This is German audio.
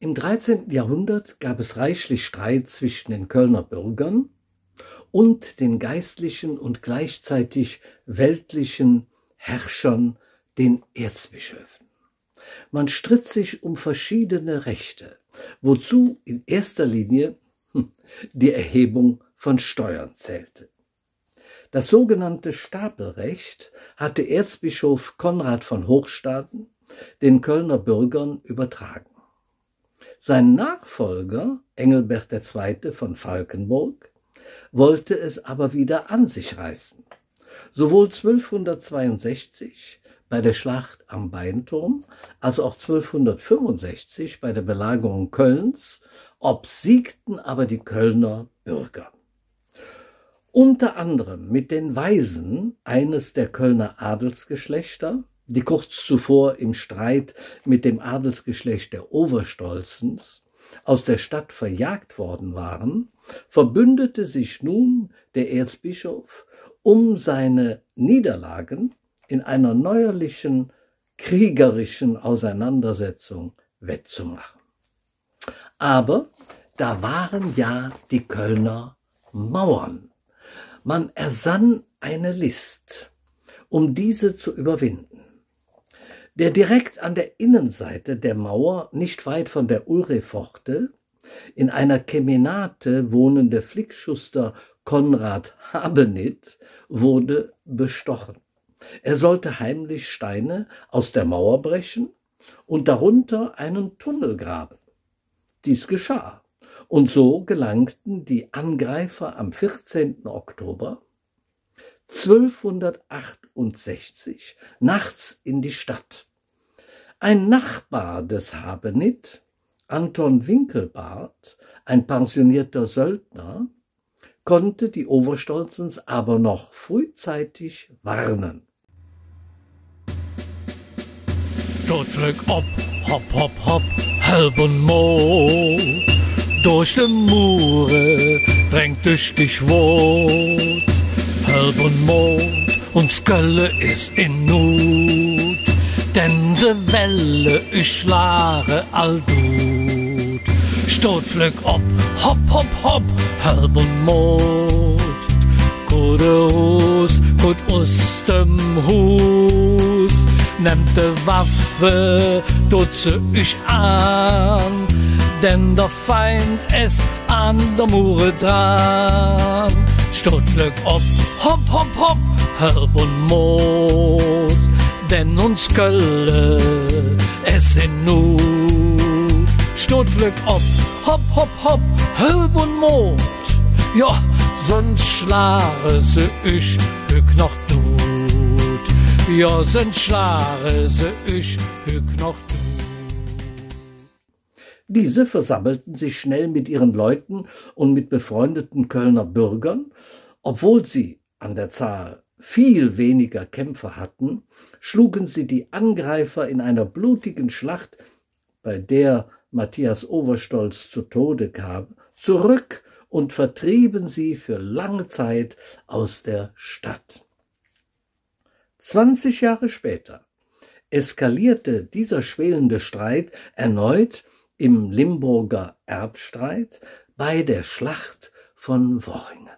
Im 13. Jahrhundert gab es reichlich Streit zwischen den Kölner Bürgern und den geistlichen und gleichzeitig weltlichen Herrschern, den Erzbischöfen. Man stritt sich um verschiedene Rechte, wozu in erster Linie die Erhebung von Steuern zählte. Das sogenannte Stapelrecht hatte Erzbischof Konrad von Hochstaden den Kölner Bürgern übertragen. Sein Nachfolger, Engelbert II. Von Falkenburg, wollte es aber wieder an sich reißen. Sowohl 1262 bei der Schlacht am Beinturm als auch 1265 bei der Belagerung Kölns obsiegten aber die Kölner Bürger. Unter anderem mit den Weisen eines der Kölner Adelsgeschlechter, die kurz zuvor im Streit mit dem Adelsgeschlecht der Oberstolzens aus der Stadt verjagt worden waren, verbündete sich nun der Erzbischof, um seine Niederlagen in einer neuerlichen kriegerischen Auseinandersetzung wettzumachen. Aber da waren ja die Kölner Mauern. Man ersann eine List, um diese zu überwinden. Der direkt an der Innenseite der Mauer, nicht weit von der Ulrichpforte, in einer Kemenate wohnende Flickschuster Konrad Habenit wurde bestochen. Er sollte heimlich Steine aus der Mauer brechen und darunter einen Tunnel graben. Dies geschah, und so gelangten die Angreifer am 14. Oktober 1268 nachts in die Stadt. Ein Nachbar des Habenit, Anton Winkelbart, ein pensionierter Söldner, konnte die Oberstolzens aber noch frühzeitig warnen. Sturzglück ob, hopp, hopp, hopp, halb und Mo. Durch die Mure drängt dich die Schwot. Halb und Mond und Skölle ist in Not. Denn se Welle ich schlage all gut. Sturzglück ob, hopp, hopp, hopp, halb und Mond. Gute Hus, gut aus dem Hus. Nehmt de Waffe, dutze ich an, denn der Feind ist an der Mure dran. Sturzglück ob, hopp, hopp, hopp, halb und Mond, denn uns Kölle es in Not. Sturzglück ob, hopp, hopp, hopp, halb und Mond, ja, sonst schlage se ich hück noch tut. Ja, sonst schlage se ich hück noch tut. Diese versammelten sich schnell mit ihren Leuten und mit befreundeten Kölner Bürgern. Obwohl sie an der Zahl viel weniger Kämpfer hatten, schlugen sie die Angreifer in einer blutigen Schlacht, bei der Matthias Oberstolz zu Tode kam, zurück und vertrieben sie für lange Zeit aus der Stadt. 20 Jahre später eskalierte dieser schwelende Streit erneut im Limburger Erbstreit bei der Schlacht von Worringen.